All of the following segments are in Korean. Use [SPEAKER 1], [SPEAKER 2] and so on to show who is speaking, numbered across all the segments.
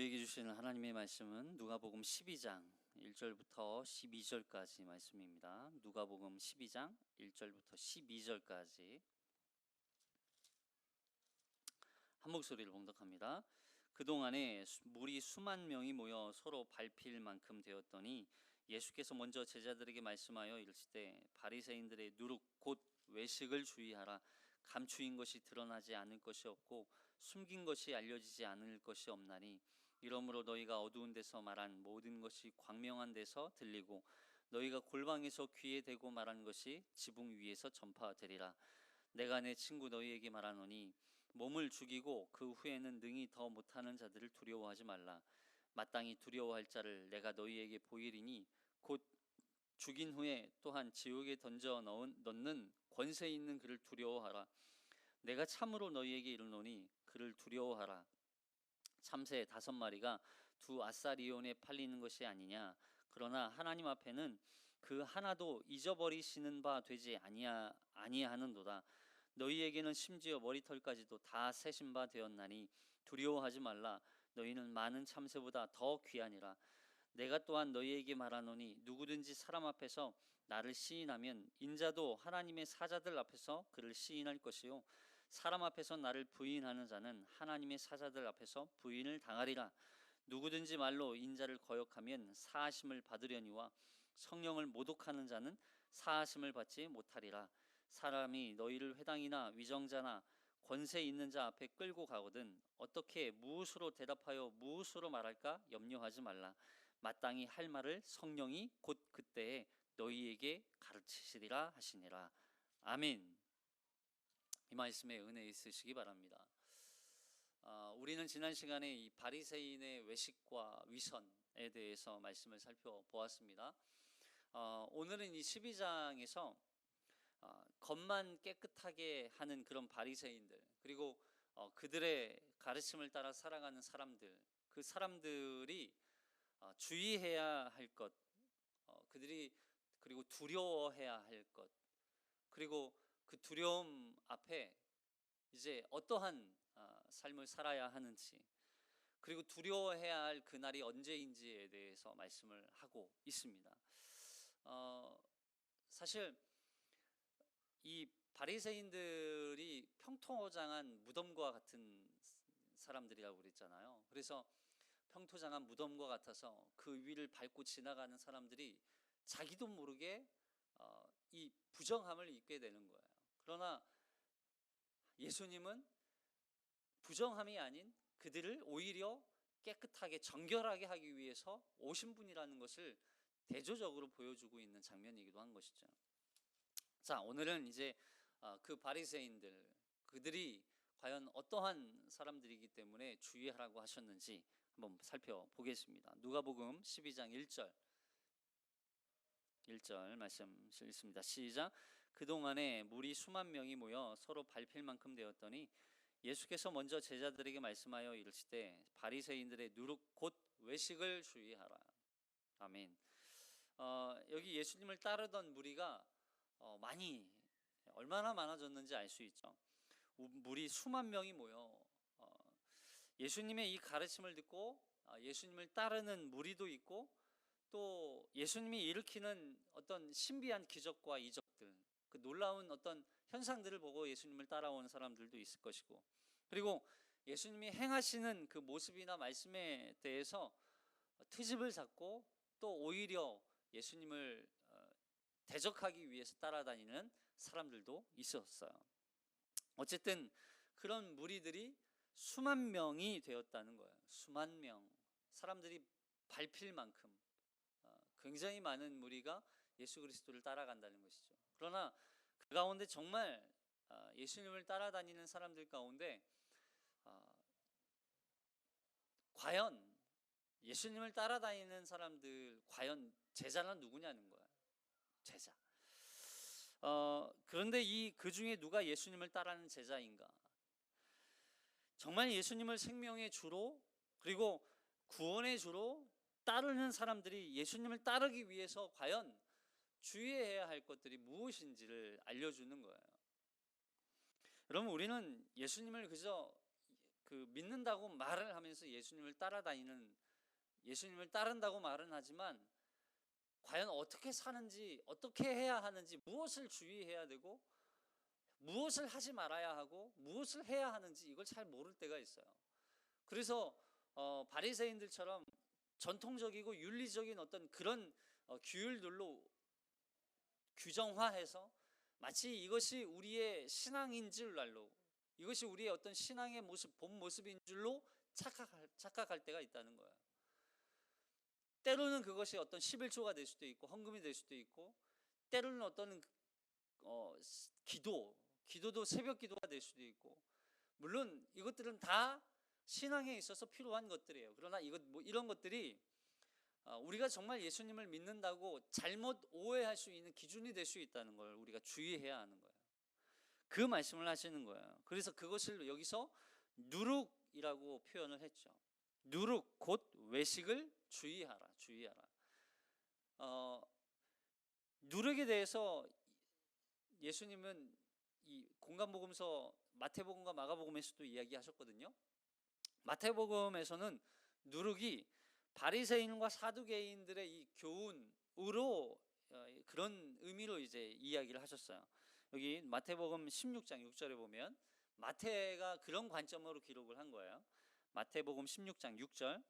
[SPEAKER 1] 우리에게 주시는 하나님의 말씀은 누가복음 12장 1절부터 12절까지 말씀입니다. 누가복음 12장 1절부터 12절까지 한 목소리를 봉독합니다. 그동안에 무리 수만 명이 모여 서로 밟힐 만큼 되었더니 예수께서 먼저 제자들에게 말씀하여 이르시되 바리새인들의 누룩 곧 외식을 주의하라. 감추인 것이 드러나지 않을 것이 없고 숨긴 것이 알려지지 않을 것이 없나니 이러므로 너희가 어두운 데서 말한 모든 것이 광명한 데서 들리고 너희가 골방에서 귀에 대고 말한 것이 지붕 위에서 전파되리라. 내가 내 친구 너희에게 말하노니 몸을 죽이고 그 후에는 능히 더 못하는 자들을 두려워하지 말라. 마땅히 두려워할 자를 내가 너희에게 보이리니 곧 죽인 후에 또한 지옥에 던져 넣는 권세 있는 그를 두려워하라. 내가 참으로 너희에게 이르노니 그를 두려워하라. 참새 5마리가 두 아사리온에 팔리는 것이 아니냐. 그러나 하나님 앞에는 그 하나도 잊어버리시는 바 되지 아니하는도다. 너희에게는 심지어 머리털까지도 다 세신 바 되었나니 두려워하지 말라. 너희는 많은 참새보다 더 귀하니라. 내가 또한 너희에게 말하노니 누구든지 사람 앞에서 나를 시인하면 인자도 하나님의 사자들 앞에서 그를 시인할 것이요 사람 앞에서 나를 부인하는 자는 하나님의 사자들 앞에서 부인을 당하리라. 누구든지 말로 인자를 거역하면 사하심을 받으려니와 성령을 모독하는 자는 사하심을 받지 못하리라. 사람이 너희를 회당이나 위정자나 권세 있는 자 앞에 끌고 가거든 어떻게 무엇으로 대답하여 무엇으로 말할까 염려하지 말라. 마땅히 할 말을 성령이 곧 그때에 너희에게 가르치시리라 하시니라. 아멘. 이 말씀에 은혜 있으시기 바랍니다. 우리는 지난 시간에 이 바리새인의 외식과 위선에 대해서 말씀을 살펴보았습니다. 오늘은 이 12장에서 겉만 깨끗하게 하는 그런 바리새인들, 그리고 그들의 가르침을 따라 살아가는 사람들, 그 사람들이 주의해야 할 것, 그들이 그리고 두려워해야 할 것, 그리고 그 두려움 앞에 이제 어떠한 삶을 살아야 하는지, 그리고 두려워해야 할 그날이 언제인지에 대해서 말씀을 하고 있습니다. 사실 이 바리새인들이 평토장한 무덤과 같은 사람들이라고 그랬잖아요. 그래서 평토장한 무덤과 같아서 그 위를 밟고 지나가는 사람들이 자기도 모르게 이 부정함을 입게 되는 거예요. 그러나 예수님은 부정함이 아닌 그들을 오히려 깨끗하게 정결하게 하기 위해서 오신 분이라는 것을 대조적으로 보여주고 있는 장면이기도 한 것이죠. 자, 오늘은 이제 그 바리새인들, 그들이 과연 어떠한 사람들이기 때문에 주의하라고 하셨는지 한번 살펴보겠습니다. 누가복음 12장 1절 말씀 읽습니다. 시작. 그동안에 무리 수만 명이 모여 서로 밟힐 만큼 되었더니 예수께서 먼저 제자들에게 말씀하여 이르시되 바리새인들의 누룩 곧 외식을 주의하라. 아멘. 여기 예수님을 따르던 무리가 얼마나 많아졌는지 알 수 있죠. 무리 수만 명이 모여 예수님의 이 가르침을 듣고 예수님을 따르는 무리도 있고, 또 예수님이 일으키는 어떤 신비한 기적과 이적들, 그 놀라운 어떤 현상들을 보고 예수님을 따라온 사람들도 있을 것이고, 그리고 예수님이 행하시는 그 모습이나 말씀에 대해서 트집을 잡고 또 오히려 예수님을 대적하기 위해서 따라다니는 사람들도 있었어요. 어쨌든 그런 무리들이 수만 명이 되었다는 거예요. 수만 명, 사람들이 밟힐 만큼 굉장히 많은 무리가 예수 그리스도를 따라간다는 것이죠. 그러나 그 가운데 정말 예수님을 따라다니는 사람들 가운데 과연 예수님을 따라다니는 사람들, 과연 제자는 누구냐는 거예요. 제자. 그런데 그 중에 누가 예수님을 따르는 제자인가? 정말 예수님을 생명의 주로, 그리고 구원의 주로 따르는 사람들이 예수님을 따르기 위해서 과연 주의해야 할 것들이 무엇인지를 알려주는 거예요. 여러분, 우리는 예수님을 그저 그 믿는다고 말을 하면서 예수님을 따른다고 말은 하지만 과연 어떻게 사는지, 어떻게 해야 하는지, 무엇을 주의해야 되고 무엇을 하지 말아야 하고 무엇을 해야 하는지 이걸 잘 모를 때가 있어요. 그래서 바리새인들처럼 전통적이고 윤리적인 어떤 그런 규율들로 규정화해서 마치 이것이 우리의 신앙인 줄 알고 이것이 우리의 어떤 신앙의 모습, 본 모습인 줄로 착각할 때가 있다는 거예요. 때로는 그것이 어떤 11조가 될 수도 있고 헌금이 될 수도 있고, 때로는 어떤 기도도 새벽 기도가 될 수도 있고, 물론 이것들은 다 신앙에 있어서 필요한 것들이에요. 그러나 이런 것들이 우리가 정말 예수님을 믿는다고 잘못 오해할 수 있는 기준이 될 수 있다는 걸 우리가 주의해야 하는 거예요. 그 말씀을 하시는 거예요. 그래서 그것을 여기서 누룩이라고 표현을 했죠. 누룩 곧 외식을 주의하라. 누룩에 대해서 예수님은 이 공간복음서 마태복음과 마가복음에서도 이야기하셨거든요. 마태복음에서는 누룩이 바리새인과 사두개인들의 이 교훈으로 그런 의미로 이제 이야기를 하셨어요. 여기 마태복음 16장 6절에 보면 마태가 그런 관점으로 기록을 한 거예요. 마태복음 16장 6절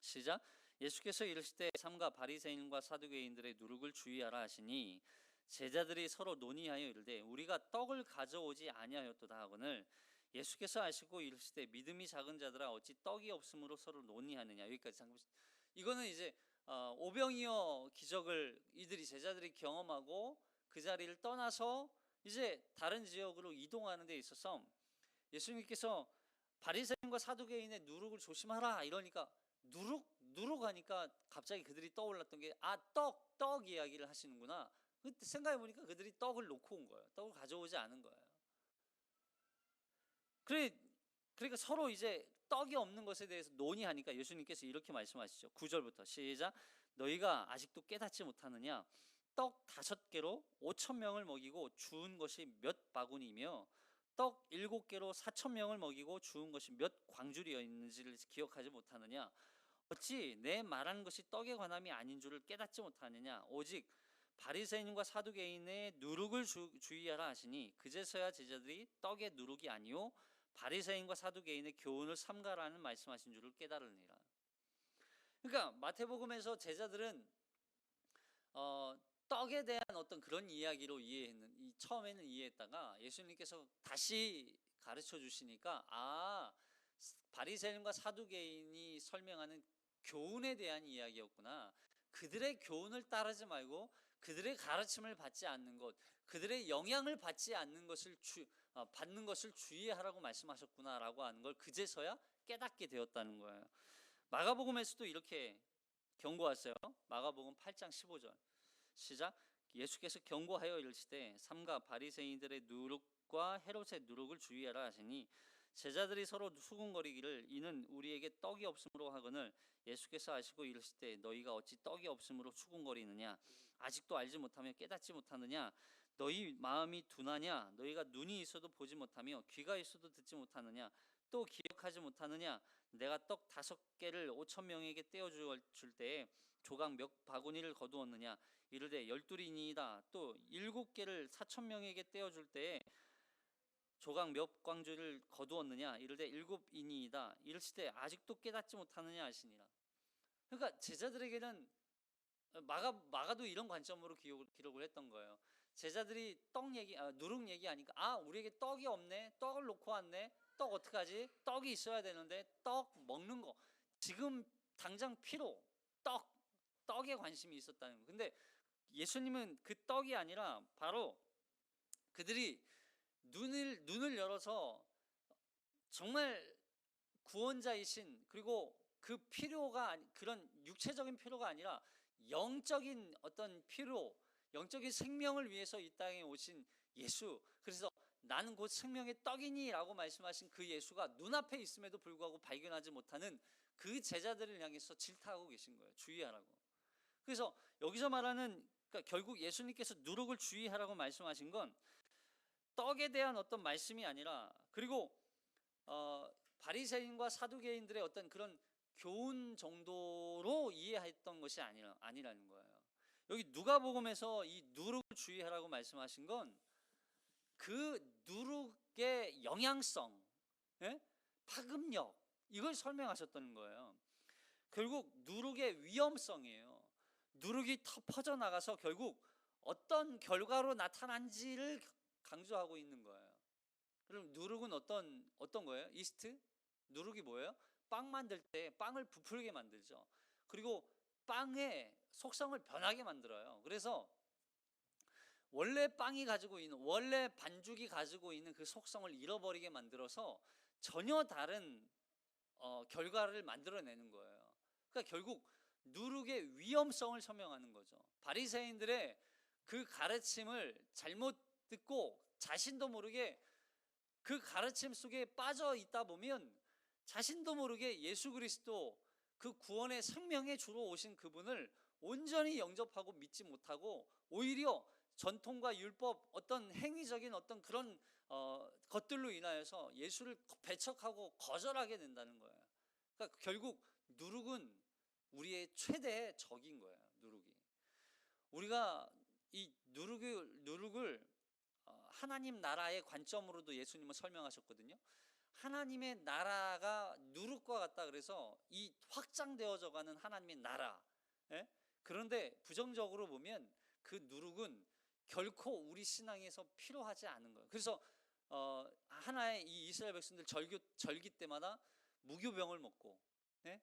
[SPEAKER 1] 시작. 예수께서 이르시되 삼가 바리새인과 사두개인들의 누룩을 주의하라 하시니 제자들이 서로 논의하여 이르되 우리가 떡을 가져오지 아니하였도다 하거늘 예수께서 아시고 이르시되 믿음이 작은 자들아 어찌 떡이 없으므로 서로 논의하느냐. 여기까지 이거는 이제 오병이어 기적을 제자들이 경험하고 그 자리를 떠나서 이제 다른 지역으로 이동하는 데 있어서 예수님께서 바리새인과 사두개인의 누룩을 조심하라 이러니까 누룩 하니까 갑자기 그들이 떠올랐던 게 떡 이야기를 하시는구나. 그때 생각해 보니까 그들이 떡을 놓고 온 거예요. 떡을 가져오지 않은 거예요. 그러니까 서로 이제 떡이 없는 것에 대해서 논의하니까 예수님께서 이렇게 말씀하시죠. 9절부터 시작. 너희가 아직도 깨닫지 못하느냐? 떡 5개로 5,000명을 먹이고 주운 것이 몇 바구니며 떡 7개로 4,000명을 먹이고 주운 것이 몇 광줄이었는지를 기억하지 못하느냐? 어찌 내 말하는 것이 떡에 관함이 아닌 줄을 깨닫지 못하느냐? 오직 바리새인과 사두개인의 누룩을 주의하라 하시니 그제서야 제자들이 떡의 누룩이 아니요 바리새인과 사두개인의 교훈을 삼가라는 말씀하신 줄을 깨달으니라. 그러니까 마태복음에서 제자들은 떡에 대한 어떤 그런 이야기로 처음에는 이해했다가 예수님께서 다시 가르쳐 주시니까 바리새인과 사두개인이 설명하는 교훈에 대한 이야기였구나. 그들의 교훈을 따르지 말고 그들의 가르침을 받지 않는 것, 그들의 영향을 받지 않는 것을 받는 것을 주의하라고 말씀하셨구나라고 하는 걸 그제서야 깨닫게 되었다는 거예요. 마가복음에서도 이렇게 경고하세요. 마가복음 8장 15절 시작. 예수께서 경고하여 이르시되 삼가 바리새인들의 누룩과 헤롯의 누룩을 주의하라 하시니 제자들이 서로 수군거리기를 이는 우리에게 떡이 없으므로 하거늘 예수께서 아시고 이르시되 너희가 어찌 떡이 없으므로 수군거리느냐? 아직도 알지 못하며 깨닫지 못하느냐? 너희 마음이 둔하냐? 너희가 눈이 있어도 보지 못하며 귀가 있어도 듣지 못하느냐? 또 기억하지 못하느냐? 내가 떡 5개를 5,000명에게 떼어줄 때에 조각 몇 바구니를 거두었느냐? 이르되 12이니이다. 또 7개를 4,000명에게 떼어줄 때에 조각 몇 광주를 거두었느냐? 이르되 7이니이다. 이르시되 아직도 깨닫지 못하느냐 하시니라. 그러니까 제자들에게는 마가도 이런 관점으로 기록을 했던 거예요. 제자들이 누룩 얘기하니까 우리에게 떡이 없네. 떡을 놓고 왔네. 떡 어떡하지? 떡이 있어야 되는데 떡 먹는 거 지금 당장 떡에 관심이 있었다는 거예요. 근데 예수님은 그 떡이 아니라 바로 그들이 눈을 열어서 정말 구원자이신, 그리고 그 필요가 그런 육체적인 필요가 아니라 영적인 어떤 필요, 영적인 생명을 위해서 이 땅에 오신 예수, 그래서 나는 곧 생명의 떡이니 라고 말씀하신 그 예수가 눈앞에 있음에도 불구하고 발견하지 못하는 그 제자들을 향해서 질타하고 계신 거예요. 주의하라고. 그래서 여기서 말하는, 그러니까 결국 예수님께서 누룩을 주의하라고 말씀하신 건 떡에 대한 어떤 말씀이 아니라, 그리고 바리새인과 사두개인들의 어떤 그런 교훈 정도로 이해했던 것이 아니라는 거예요. 여기 누가복음에서 이 누룩을 주의하라고 말씀하신 건 그 누룩의 영향성, 예? 파급력, 이걸 설명하셨다는 거예요. 결국 누룩의 위험성이에요. 누룩이 퍼져나가서 결국 어떤 결과로 나타난지를 강조하고 있는 거예요. 그럼 누룩은 어떤 거예요? 이스트? 누룩이 뭐예요? 빵 만들 때 빵을 부풀게 만들죠. 그리고 빵의 속성을 변하게 만들어요. 그래서 원래 반죽이 가지고 있는 그 속성을 잃어버리게 만들어서 전혀 다른 결과를 만들어내는 거예요. 그러니까 결국 누룩의 위험성을 설명하는 거죠. 바리새인들의 그 가르침을 잘못 듣고 자신도 모르게 그 가르침 속에 빠져 있다 보면 자신도 모르게 예수 그리스도, 그 구원의 생명의 주로 오신 그분을 온전히 영접하고 믿지 못하고 오히려 전통과 율법, 어떤 행위적인 어떤 그런 것들로 인하여서 예수를 배척하고 거절하게 된다는 거예요. 그러니까 결국 누룩은 우리의 최대의 적인 거예요. 누룩이. 우리가 이 누룩을 하나님 나라의 관점으로도 예수님은 설명하셨거든요. 하나님의 나라가 누룩과 같다 그래서 이 확장되어져 가는 하나님의 나라. 예? 그런데 부정적으로 보면 그 누룩은 결코 우리 신앙에서 필요하지 않은 거예요. 그래서 하나의 이 이스라엘 백성들 절기 때마다 무교병을 먹고, 예?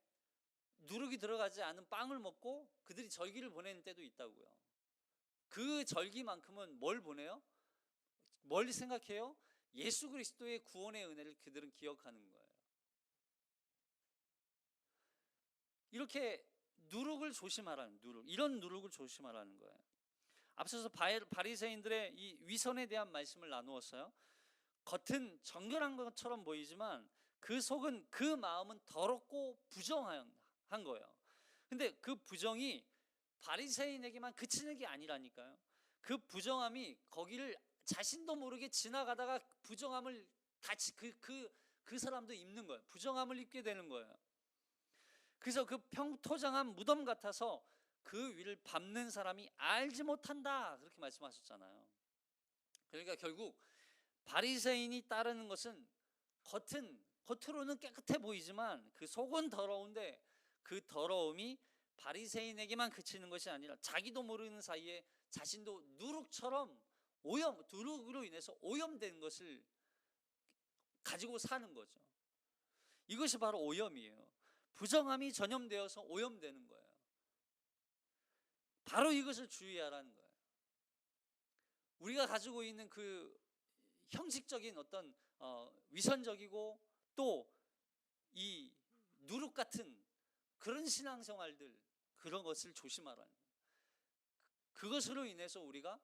[SPEAKER 1] 누룩이 들어가지 않은 빵을 먹고 그들이 절기를 보내는 때도 있다고요. 그 절기만큼은 뭘 보내요? 뭘 생각해요? 예수 그리스도의 구원의 은혜를 그들은 기억하는 거예요. 이렇게 누룩을 조심하라는, 이런 누룩을 조심하라는 거예요. 앞서서 바리새인들의 이 위선에 대한 말씀을 나누었어요. 겉은 정결한 것처럼 보이지만 그 속은, 그 마음은 더럽고 부정한 거예요. 근데 그 부정이 바리새인에게만 그치는 게 아니라니까요. 그 부정함이 거기를 자신도 모르게 지나가다가 부정함을 같이 그 사람도 입는 거예요. 부정함을 입게 되는 거예요. 그래서 그 평토장한 무덤 같아서 그 위를 밟는 사람이 알지 못한다, 그렇게 말씀하셨잖아요. 그러니까 결국 바리새인이 따르는 것은 겉으로는 깨끗해 보이지만 그 속은 더러운데, 그 더러움이 바리새인에게만 그치는 것이 아니라 자기도 모르는 사이에 자신도 누룩으로 인해서 오염된 것을 가지고 사는 거죠. 이것이 바로 오염이에요. 부정함이 전염되어서 오염되는 거예요. 바로 이것을 주의하라는 거예요. 우리가 가지고 있는 그 형식적인 어떤 위선적이고 또 이 누룩 같은 그런 신앙생활들, 그런 것을 조심하라는 거예요. 그것으로 인해서 우리가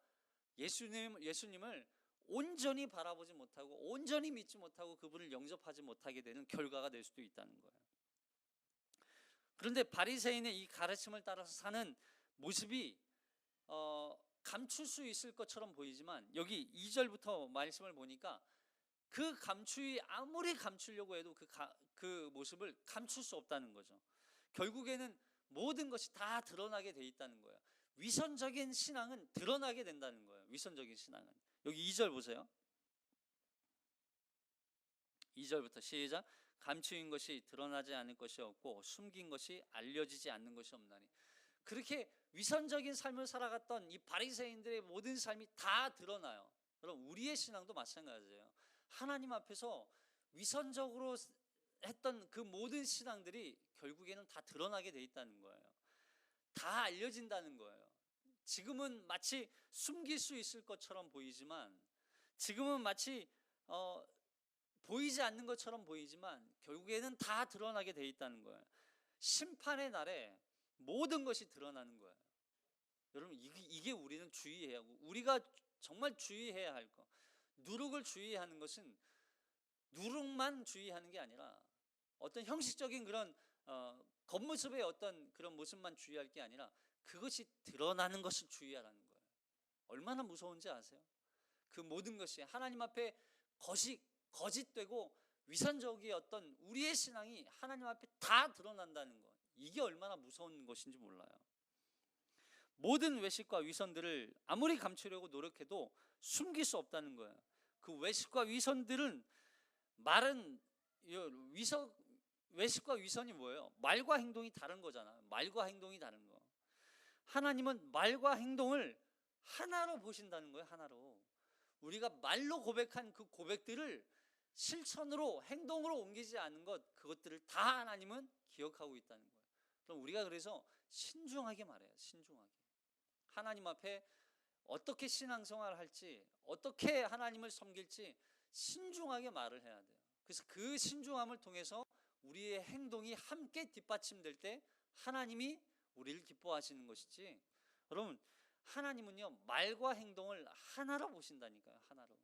[SPEAKER 1] 예수님을 온전히 바라보지 못하고 온전히 믿지 못하고 그분을 영접하지 못하게 되는 결과가 될 수도 있다는 거예요. 그런데 바리새인의 이 가르침을 따라서 사는 모습이 감출 수 있을 것처럼 보이지만 여기 2절부터 말씀을 보니까 그 감추이 아무리 감추려고 해도 그 모습을 감출 수 없다는 거죠. 결국에는 모든 것이 다 드러나게 돼 있다는 거예요. 위선적인 신앙은 드러나게 된다는 거예요. 위선적인 신앙은. 여기 2절 보세요. 2절부터 시작. 감추인 것이 드러나지 않을 것이 없고 숨긴 것이 알려지지 않는 것이 없나니. 그렇게 위선적인 삶을 살아갔던 이 바리새인들의 모든 삶이 다 드러나요. 그럼 우리의 신앙도 마찬가지예요. 하나님 앞에서 위선적으로 했던 그 모든 신앙들이 결국에는 다 드러나게 돼 있다는 거예요. 다 알려진다는 거예요. 지금은 마치 숨길 수 있을 것처럼 보이지만, 지금은 마치 보이지 않는 것처럼 보이지만 결국에는 다 드러나게 돼 있다는 거예요. 심판의 날에 모든 것이 드러나는 거예요. 여러분, 이게 우리는 주의해야 하고, 우리가 정말 주의해야 할 거. 누룩을 주의하는 것은 누룩만 주의하는 게 아니라 어떤 형식적인 그런 겉모습의 어떤 그런 모습만 주의할 게 아니라 그것이 드러나는 것을 주의하라는 거예요. 얼마나 무서운지 아세요? 그 모든 것이 하나님 앞에 거짓되고 위선적이었던 우리의 신앙이 하나님 앞에 다 드러난다는 것, 이게 얼마나 무서운 것인지 몰라요. 모든 외식과 위선들을 아무리 감추려고 노력해도 숨길 수 없다는 거예요. 그 외식과 위선들은 말은 외식과 위선이 뭐예요? 말과 행동이 다른 거잖아요. 말과 행동이 다른 거. 하나님은 말과 행동을 하나로 보신다는 거예요. 하나로. 우리가 말로 고백한 그 고백들을 실천으로, 행동으로 옮기지 않은 것, 그것들을 다 하나님은 기억하고 있다는 거예요. 그럼 우리가 그래서 신중하게 말해요. 신중하게. 하나님 앞에 어떻게 신앙생활을 할지, 어떻게 하나님을 섬길지 신중하게 말을 해야 돼요. 그래서 그 신중함을 통해서 우리의 행동이 함께 뒷받침될 때 하나님이 우리를 기뻐하시는 것이지, 여러분, 하나님은요 말과 행동을 하나로 보신다니까요. 하나로.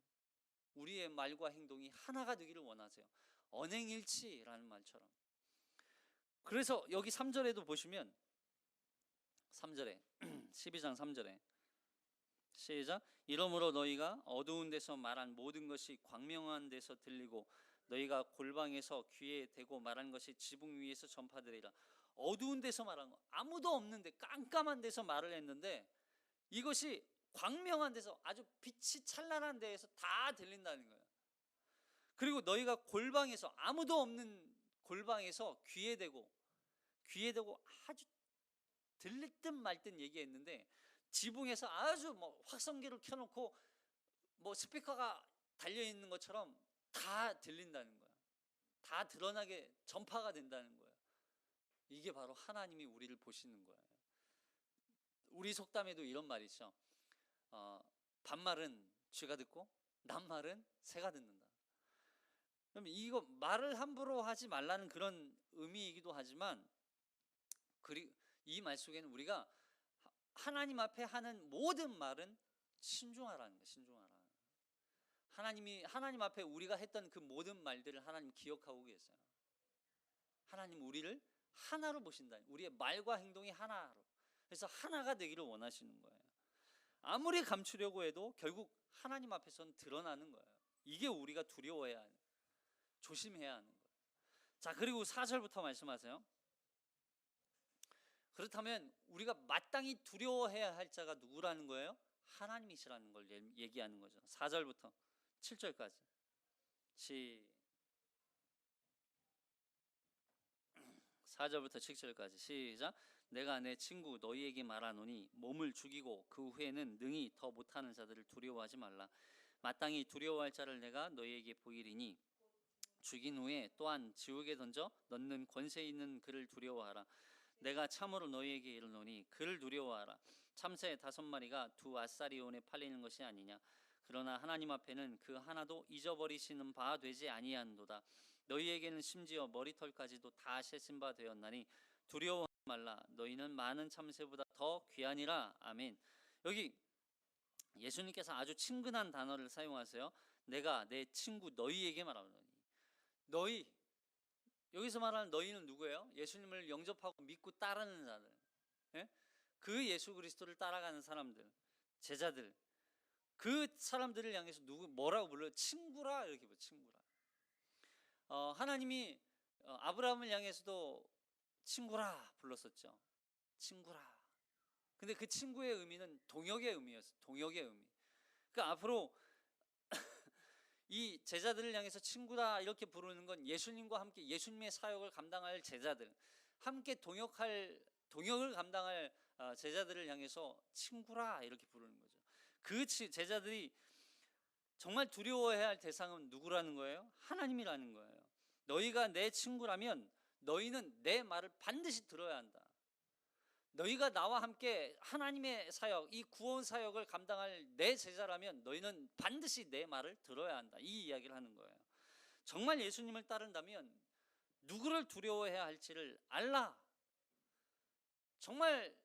[SPEAKER 1] 우리의 말과 행동이 하나가 되기를 원하세요. 언행일치라는 말처럼. 그래서 여기 3절에도 보시면 3절에 12장 3절에 시작. 이러므로 너희가 어두운 데서 말한 모든 것이 광명한 데서 들리고 너희가 골방에서 귀에 대고 말한 것이 지붕 위에서 전파되리라. 어두운 데서 말한 거, 아무도 없는데 깜깜한 데서 말을 했는데 이것이 광명한 데서, 아주 빛이 찬란한 데에서 다 들린다는 거예요. 그리고 너희가 골방에서, 아무도 없는 골방에서 귀에 대고 아주 들릴 듯 말 듯 얘기했는데 지붕에서 아주 확성기를 켜놓고 스피커가 달려있는 것처럼 다 들린다는 거야. 다 드러나게 전파가 된다는 거야. 이게 바로 하나님이 우리를 보시는 거예요. 우리 속담에도 이런 말이 있죠. 반말은 쥐가 듣고 낱말은 새가 듣는다. 그럼 이거 말을 함부로 하지 말라는 그런 의미이기도 하지만, 이 말 속에는 우리가 하나님 앞에 하는 모든 말은 신중하라는 거예요. 신중하라. 하나님 앞에 우리가 했던 그 모든 말들을 하나님 기억하고 계세요. 하나님 우리를 하나로 보신다. 우리의 말과 행동이 하나로. 그래서 하나가 되기를 원하시는 거예요. 아무리 감추려고 해도 결국 하나님 앞에서는 드러나는 거예요. 이게 우리가 두려워해야 하는, 조심해야 하는 거예요. 자, 그리고 4절부터 말씀하세요. 그렇다면 우리가 마땅히 두려워해야 할 자가 누구라는 거예요? 하나님이시라는 걸 얘기하는 거죠. 4절부터 7절까지 4절부터 7절까지 시작. 내가 내 친구 너희에게 말하노니 몸을 죽이고 그 후에는 능히 더 못하는 자들을 두려워하지 말라. 마땅히 두려워할 자를 내가 너희에게 보이리니 죽인 후에 또한 지옥에 던져 넣는 권세 있는 그를 두려워하라. 내가 참으로 너희에게 이르노니 그를 두려워하라. 참새 5마리가 2아사리온에 팔리는 것이 아니냐. 그러나 하나님 앞에는 그 하나도 잊어버리시는 바 되지 아니한도다. 너희에게는 심지어 머리털까지도 다 세신 바 되었나니 두려워하지 말라. 너희는 많은 참새보다 더 귀하니라. 아멘. 여기 예수님께서 아주 친근한 단어를 사용하세요. 내가 내 친구 너희에게 말하노니. 너희, 여기서 말하는 너희는 누구예요? 예수님을 영접하고 믿고 따르는 자들, 예? 그 예수 그리스도를 따라가는 사람들, 제자들, 그 사람들을 향해서 뭐라고 불러요? 친구라, 이렇게 불러요. 친구라. 하나님이 아브라함을 향해서도 친구라 불렀었죠. 친구라. 근데 그 친구의 의미는 동역의 의미였어요. 동역의 의미. 그러니까 앞으로 이 제자들을 향해서 친구다 이렇게 부르는 건 예수님과 함께 예수님의 사역을 감당할 제자들, 함께 동역을 감당할 제자들을 향해서 친구라 이렇게 부르는 거죠. 그 제자들이 정말 두려워해야 할 대상은 누구라는 거예요? 하나님이라는 거예요. 너희가 내 친구라면 너희는 내 말을 반드시 들어야 한다. 너희가 나와 함께 하나님의 사역, 이 구원 사역을 감당할 내 제자라면 너희는 반드시 내 말을 들어야 한다. 이 이야기를 하는 거예요. 정말 예수님을 따른다면 누구를 두려워해야 할지를 알라. 정말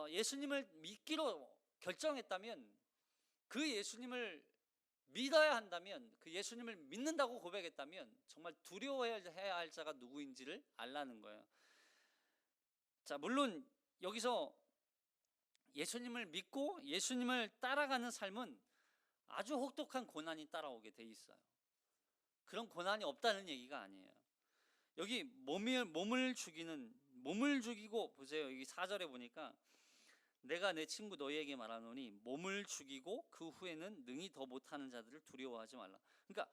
[SPEAKER 1] 예수님을 믿기로 결정했다면, 그 예수님을 믿어야 한다면, 그 예수님을 믿는다고 고백했다면 정말 두려워해야 할 자가 누구인지를 알라는 거예요. 자, 물론 여기서 예수님을 믿고 예수님을 따라가는 삶은 아주 혹독한 고난이 따라오게 돼 있어요. 그런 고난이 없다는 얘기가 아니에요. 여기 몸을 죽이고 보세요. 여기 4절에 보니까 내가 내 친구 너희에게 말하노니 몸을 죽이고 그 후에는 능히 더 못하는 자들을 두려워하지 말라. 그러니까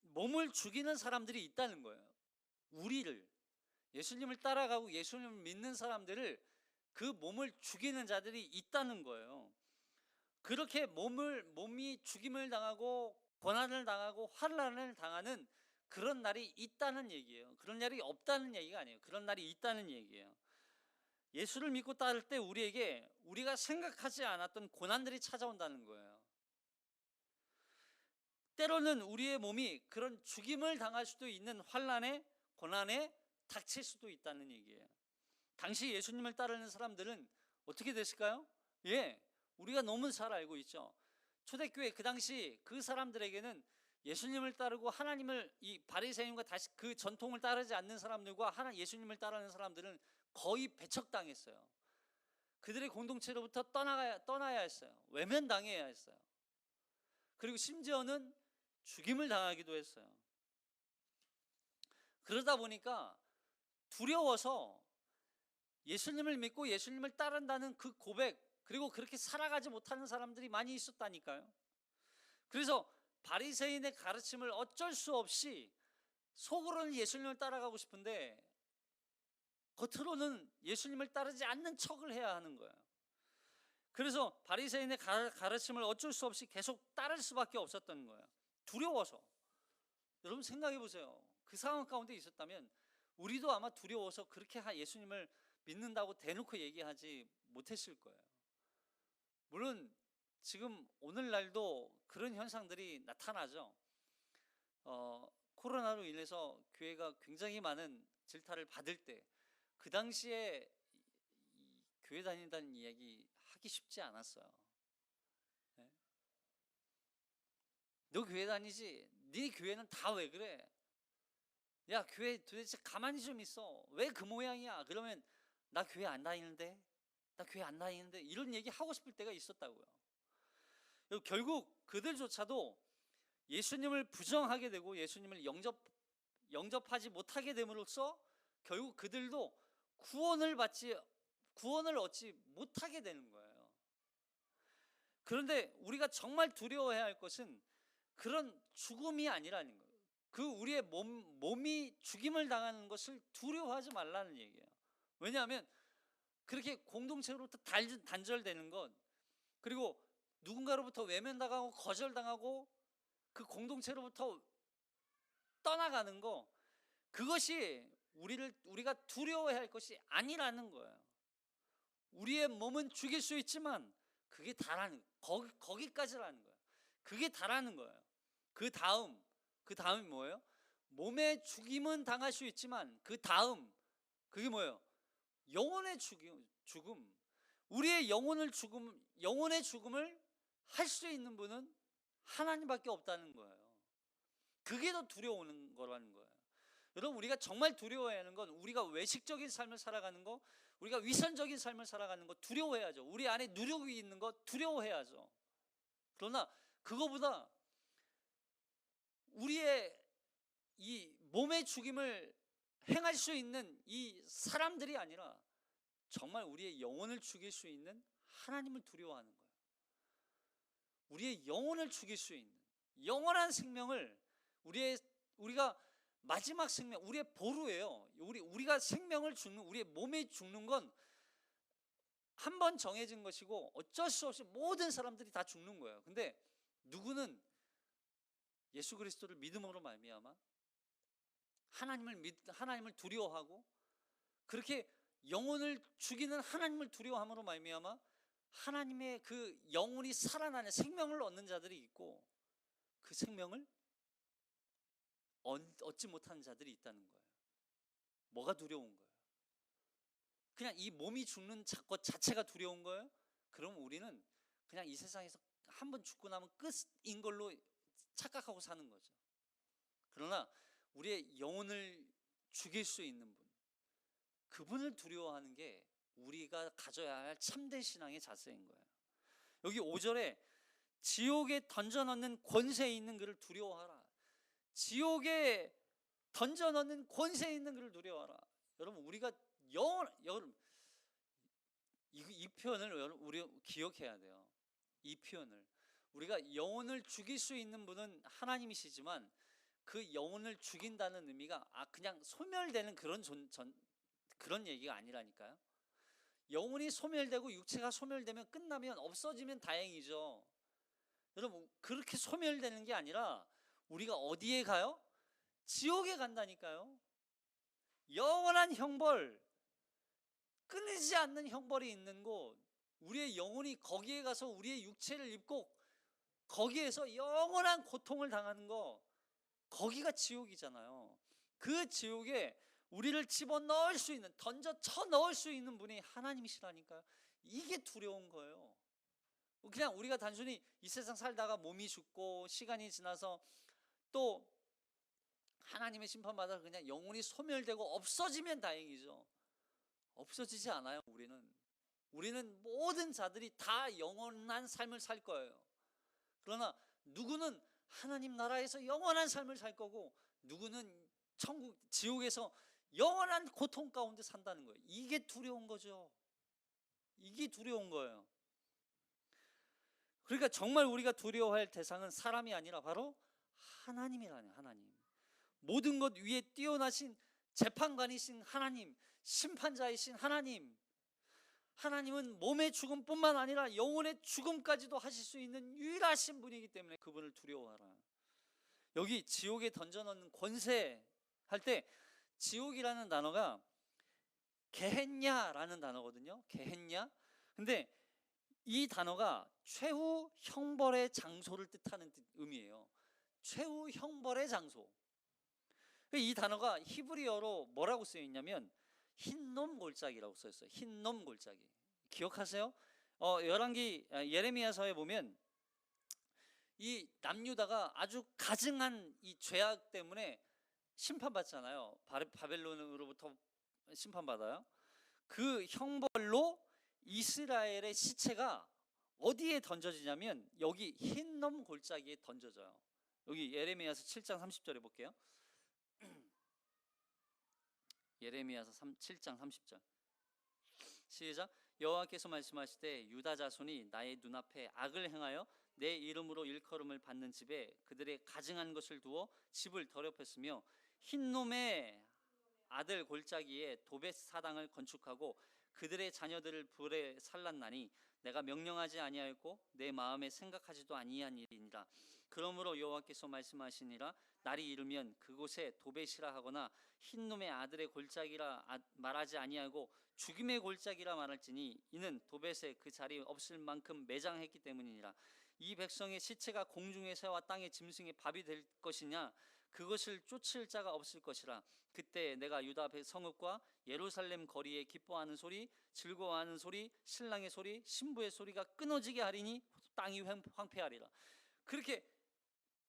[SPEAKER 1] 몸을 죽이는 사람들이 있다는 거예요. 우리를, 예수님을 따라가고 예수님을 믿는 사람들을, 그 몸을 죽이는 자들이 있다는 거예요. 그렇게 몸이 죽임을 당하고 고난을 당하고 환난을 당하는 그런 날이 있다는 얘기예요. 그런 날이 없다는 얘기가 아니에요. 그런 날이 있다는 얘기예요. 예수를 믿고 따를 때 우리에게 우리가 생각하지 않았던 고난들이 찾아온다는 거예요. 때로는 우리의 몸이 그런 죽임을 당할 수도 있는 환난에, 고난에 닥칠 수도 있다는 얘기예요. 당시 예수님을 따르는 사람들은 어떻게 됐을까요? 우리가 너무 잘 알고 있죠. 초대교회 그 당시 그 사람들에게는 예수님을 따르고 하나님을, 이 바리새인과 다시 그 전통을 따르지 않는 사람들과 예수님을 따르는 사람들은 거의 배척당했어요. 그들의 공동체로부터 떠나야 했어요. 외면당해야 했어요. 그리고 심지어는 죽임을 당하기도 했어요. 그러다 보니까 두려워서 예수님을 믿고 예수님을 따른다는 그 고백, 그리고 그렇게 살아가지 못하는 사람들이 많이 있었다니까요. 그래서 바리새인의 가르침을 어쩔 수 없이 속으로는 예수님을 따라가고 싶은데 겉으로는 예수님을 따르지 않는 척을 해야 하는 거예요. 그래서 바리새인의 가르침을 어쩔 수 없이 계속 따를 수밖에 없었던 거예요. 두려워서. 여러분 생각해 보세요. 그 상황 가운데 있었다면 우리도 아마 두려워서 그렇게 예수님을 믿는다고 대놓고 얘기하지 못했을 거예요. 물론 지금 오늘날도 그런 현상들이 나타나죠. 코로나로 인해서 교회가 굉장히 많은 질타를 받을 때, 그 당시에 교회 다닌다는 이야기 하기 쉽지 않았어요. 네? 너 교회 다니지? 네 교회는 다 왜 그래? 야, 교회 도대체 가만히 좀 있어. 왜 그 모양이야? 그러면 나 교회 안 다니는데? 나 교회 안 다니는데? 이런 얘기 하고 싶을 때가 있었다고요. 결국 그들조차도 예수님을 부정하게 되고 예수님을 영접하지 못하게 됨으로써 결국 그들도 구원을 얻지 못하게 되는 거예요. 그런데 우리가 정말 두려워해야 할 것은 그런 죽음이 아니라는 거예요. 그 우리의 몸이 죽임을 당하는 것을 두려워하지 말라는 얘기예요. 왜냐하면 그렇게 공동체로부터 단절되는 것, 그리고 누군가로부터 외면당하고 거절당하고 그 공동체로부터 떠나가는 거, 그것이 우리가 두려워해야 할 것이 아니라는 거예요. 우리의 몸은 죽일 수 있지만 그게 다라는, 거기까지라는 거예요. 그게 다라는 거예요. 그 다음이 뭐예요? 몸의 죽임은 당할 수 있지만 그 다음, 그게 뭐예요? 영혼의 죽음. 우리의 영혼의 죽음을 할 수 있는 분은 하나님밖에 없다는 거예요. 그게 더 두려워하는 거라는 거예요. 여러분, 우리가 정말 두려워해야 하는 건 우리가 외식적인 삶을 살아가는 거, 우리가 위선적인 삶을 살아가는 거 두려워해야죠. 우리 안에 누력이 있는 거 두려워해야죠. 그러나 그거보다 우리의 이 몸의 죽임을 행할 수 있는 이 사람들이 아니라 정말 우리의 영혼을 죽일 수 있는 하나님을 두려워하는 거예요. 우리의 영혼을 죽일 수 있는 영원한 생명을, 우리가 마지막 생명, 우리의 보루예요. 우리가 생명을 죽는, 우리의 몸이 죽는 건 한 번 정해진 것이고 어쩔 수 없이 모든 사람들이 다 죽는 거예요. 근데 누구는 예수 그리스도를 믿음으로 말미암아 하나님을 두려워하고, 그렇게 영혼을 죽이는 하나님을 두려워함으로 말미암아 하나님의 그 영혼이 살아나는 생명을 얻는 자들이 있고, 그 생명을 얻지 못하는 자들이 있다는 거예요. 뭐가 두려운 거예요? 그냥 이 몸이 죽는 것 자체가 두려운 거예요? 그럼 우리는 그냥 이 세상에서 한번 죽고 나면 끝인 걸로 착각하고 사는 거죠. 그러나 우리의 영혼을 죽일 수 있는 분, 그분을 두려워하는 게 우리가 가져야 할 참된 신앙의 자세인 거예요. 여기 5절에 지옥에 던져넣는 권세 있는 그를 두려워하라. 지옥에 던져넣는 권세 있는 그를 두려워하라. 여러분, 우리가 여러분, 이 표현을 우리 기억해야 돼요. 이 표현을 우리가 영혼을 죽일 수 있는 분은 하나님이시지만 그 영혼을 죽인다는 의미가 그냥 소멸되는 그런 얘기가 아니라니까요. 영혼이 소멸되고 육체가 소멸되면 끝나면 없어지면 다행이죠. 여러분, 그렇게 소멸되는 게 아니라 우리가 어디에 가요? 지옥에 간다니까요. 영원한 형벌, 끊이지 않는 형벌이 있는 곳, 우리의 영혼이 거기에 가서 우리의 육체를 입고 거기에서 영원한 고통을 당하는 거, 거기가 지옥이잖아요. 그 지옥에 우리를 집어넣을 수 있는, 쳐 넣을 수 있는 분이 하나님이시라니까요. 이게 두려운 거예요. 그냥 우리가 단순히 이 세상 살다가 몸이 죽고 시간이 지나서 또 하나님의 심판받아서 그냥 영혼이 소멸되고 없어지면 다행이죠. 없어지지 않아요. 우리는 모든 자들이 다 영원한 삶을 살 거예요. 그러나 누구는 하나님 나라에서 영원한 삶을 살 거고, 누구는 지옥에서 영원한 고통 가운데 산다는 거예요. 이게 두려운 거죠. 이게 두려운 거예요. 그러니까 정말 우리가 두려워할 대상은 사람이 아니라 바로 하나님이라네요. 하나님. 모든 것 위에 뛰어나신 재판관이신 하나님, 심판자이신 하나님. 하나님은 몸의 죽음뿐만 아니라 영혼의 죽음까지도 하실 수 있는 유일하신 분이기 때문에 그분을 두려워하라. 여기 지옥에 던져넣는 권세 할 때 지옥이라는 단어가 게헨냐라는 단어거든요. 게헨냐. 근데 이 단어가 최후 형벌의 장소를 뜻하는 의미예요. 최후 형벌의 장소. 이 단어가 히브리어로 뭐라고 쓰여 있냐면 흰놈 골짜기라고 써 있어요. 흰놈 골짜기. 기억하세요? 열왕기 예레미야서에 보면 이 남유다가 아주 가증한 이 죄악 때문에 심판받잖아요. 바벨론으로부터 심판받아요. 그 형벌로 이스라엘의 시체가 어디에 던져지냐면 여기 흰놈 골짜기에 던져져요. 여기 예레미야서 7장 30절에 볼게요. 예레미야서 7장 30절 시작. 여호와께서 말씀하시되 유다 자손이 나의 눈앞에 악을 행하여 내 이름으로 일컬음을 받는 집에 그들의 가증한 것을 두어 집을 더럽혔으며 흰놈의 아들 골짜기에 도벳 사당을 건축하고 그들의 자녀들을 불에 살랐나니 내가 명령하지 아니하였고 내 마음에 생각하지도 아니한 일이니라. 그러므로 여호와께서 말씀하시니라. 날이 이르면 그곳에 도벳이라 하거나 흰놈의 아들의 골짜기라 말하지 아니하고 죽임의 골짜기라 말할지니 이는 도벳에 그 자리 없을 만큼 매장했기 때문이니라. 이 백성의 시체가 공중의 새와 땅의 짐승의 밥이 될 것이냐? 그것을 쫓을 자가 없을 것이라. 그때 내가 유다 성읍과 예루살렘 거리에 기뻐하는 소리, 즐거워하는 소리, 신랑의 소리, 신부의 소리가 끊어지게 하리니 땅이 황폐하리라. 그렇게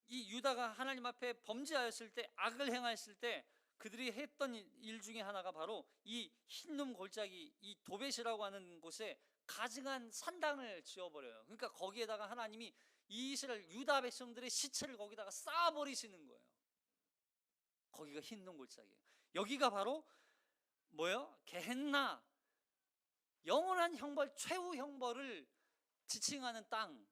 [SPEAKER 1] 이 유다가 하나님 앞에 범죄하였을 때, 악을 행하였을 때 그들이 했던 일 중에 하나가 바로 이 흰놈 골짜기, 이 도벳이라고 하는 곳에 가증한 산당을 지어버려요. 그러니까 거기에다가 하나님이 이 이스라엘 유다 백성들의 시체를 거기다가 쌓아버리시는 거예요. 거기가 흰놈 골짜기예요. 여기가 바로 뭐예요? 게헨나, 영원한 형벌, 최후 형벌을 지칭하는 땅.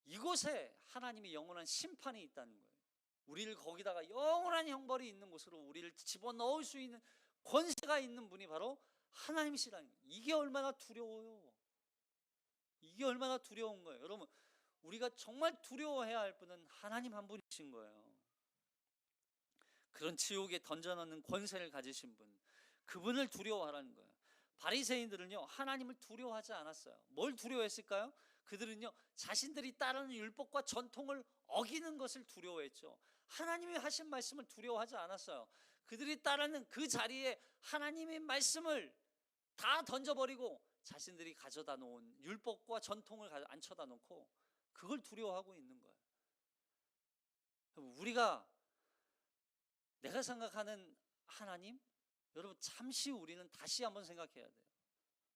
[SPEAKER 1] 이곳에 하나님의 영원한 심판이 있다는 거예요. 우리를 거기다가 영원한 형벌이 있는 곳으로 우리를 집어넣을 수 있는 권세가 있는 분이 바로 하나님이시라는 거예요. 이게 얼마나 두려워요. 이게 얼마나 두려운 거예요. 여러분, 우리가 정말 두려워해야 할 분은 하나님 한 분이신 거예요. 그런 지옥에 던져넣는 권세를 가지신 분, 그분을 두려워하라는 거예요. 바리새인들은요, 하나님을 두려워하지 않았어요. 뭘 두려워했을까요? 그들은요, 자신들이 따르는 율법과 전통을 어기는 것을 두려워했죠. 하나님이 하신 말씀을 두려워하지 않았어요. 그들이 따르는 그 자리에 하나님의 말씀을 다 던져버리고 자신들이 가져다 놓은 율법과 전통을 앉혀다 놓고 그걸 두려워하고 있는 거예요. 내가 생각하는 하나님, 여러분 잠시 우리는 다시 한번 생각해야 돼요.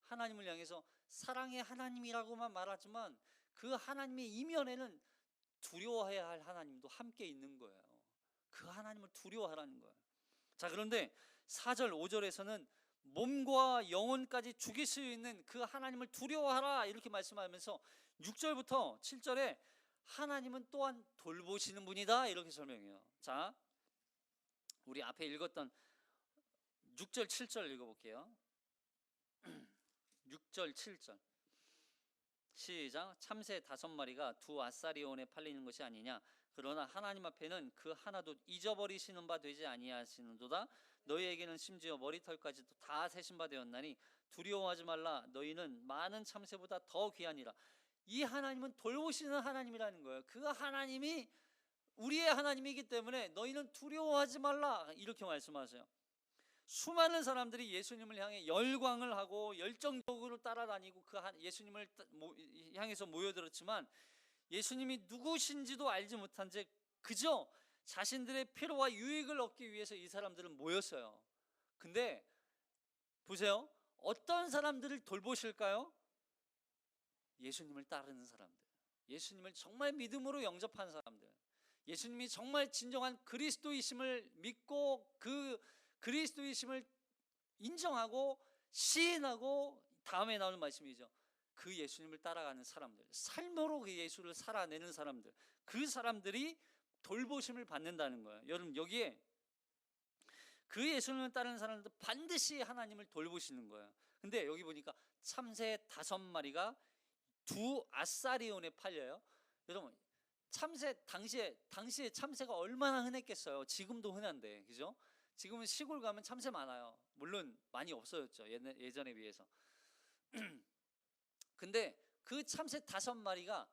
[SPEAKER 1] 하나님을 향해서 사랑의 하나님이라고만 말하지만 그 하나님의 이면에는 두려워해야 할 하나님도 함께 있는 거예요. 그 하나님을 두려워하라는 거예요. 자, 그런데 4절 5절에서는 몸과 영혼까지 죽일 수 있는 그 하나님을 두려워하라 이렇게 말씀하면서 6절부터 7절에 하나님은 또한 돌보시는 분이다 이렇게 설명해요. 자, 우리 앞에 읽었던 6절 7절 읽어볼게요. 6절 7절 시작. 참새 5마리가 두 아사리온에 팔리는 것이 아니냐. 그러나 하나님 앞에는 그 하나도 잊어버리시는 바 되지 아니하시는도다. 너희에게는 심지어 머리털까지도 다 세신 바 되었나니 두려워하지 말라. 너희는 많은 참새보다 더 귀하니라. 이 하나님은 돌보시는 하나님이라는 거예요. 그 하나님이 우리의 하나님이기 때문에 너희는 두려워하지 말라 이렇게 말씀하세요. 수많은 사람들이 예수님을 향해 열광을 하고 열정적으로 따라다니고 그 예수님을 향해서 모여들었지만 예수님이 누구신지도 알지 못한 채 그저 자신들의 피로와 유익을 얻기 위해서 이 사람들은 모였어요. 근데 보세요. 어떤 사람들을 돌보실까요? 예수님을 따르는 사람들, 예수님을 정말 믿음으로 영접한 사람들, 예수님이 정말 진정한 그리스도이심을 믿고 그 그리스도이심을 인정하고 시인하고 다음에 나오는 말씀이죠. 그 예수님을 따라가는 사람들, 삶으로 그 예수를 살아내는 사람들, 그 사람들이 돌보심을 받는다는 거예요. 여러분, 여기에 그 예수님을 따르는 사람들 반드시 하나님을 돌보시는 거예요. 근데 여기 보니까 참새 5마리가 두 아사리온에 팔려요. 여러분, 참새 당시에 참새가 얼마나 흔했겠어요. 지금도 흔한데, 그죠? 지금은 시골 가면 참새 많아요. 물론 많이 없어졌죠, 예전에 비해서. 근데 그 참새 5마리가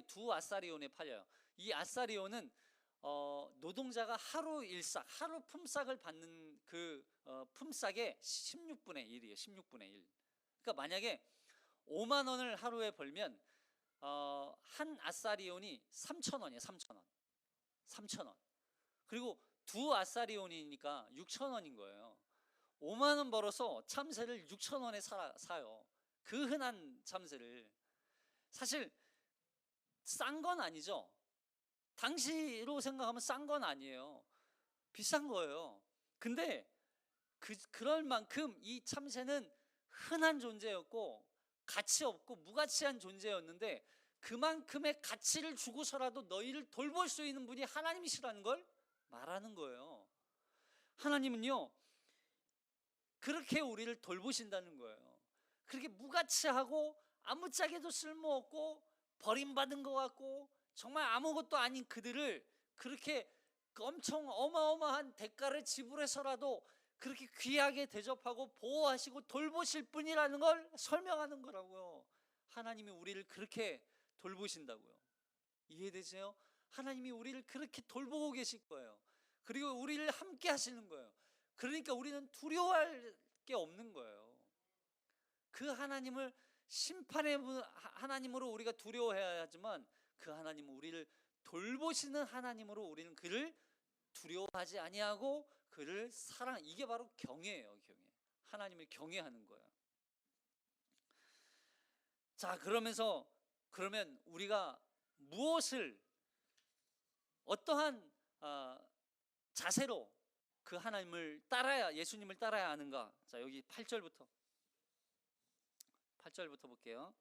[SPEAKER 1] 두 아사리온에 팔려요. 이 아사리온은 노동자가 하루 일삭, 하루 품삯을 받는 그 품삯의 16분의 1이에요. 16분의 1. 그러니까 만약에 5만 원을 하루에 벌면 한 아사리온이 3,000원이에요. 3,000원. 3,000원. 그리고 두 아사리온이니까 6,000원인 거예요. 5만 원 벌어서 참새를 6,000원에 사요. 그 흔한 참새를. 사실 싼 건 아니죠. 당시로 생각하면 싼 건 아니에요. 비싼 거예요. 근데 그럴 만큼 이 참새는 흔한 존재였고 가치 없고 무가치한 존재였는데 그만큼의 가치를 주고서라도 너희를 돌볼 수 있는 분이 하나님이시라는 걸 말하는 거예요. 하나님은요, 그렇게 우리를 돌보신다는 거예요. 그렇게 무가치하고 아무짝에도 쓸모없고 버림받은 것 같고 정말 아무것도 아닌 그들을 그렇게 엄청 어마어마한 대가를 지불해서라도 그렇게 귀하게 대접하고 보호하시고 돌보실 분이라는 걸 설명하는 거라고요. 하나님이 우리를 그렇게 돌보신다고요. 이해되세요? 하나님이 우리를 그렇게 돌보고 계실 거예요. 그리고 우리를 함께 하시는 거예요. 그러니까 우리는 두려워할 게 없는 거예요. 그 하나님을 심판의 하나님으로 우리가 두려워해야 하지만 그 하나님은 우리를 돌보시는 하나님으로 우리는 그를 두려워하지 아니하고 그를 이게 바로 경외예요. 경외. 하나님을 경외하는 거예요. 자, 그러면 우리가 무엇을 어떠한 자세로 그 하나님을 예수님을 따라야 하는가? 자, 여기 8절부터 볼게요.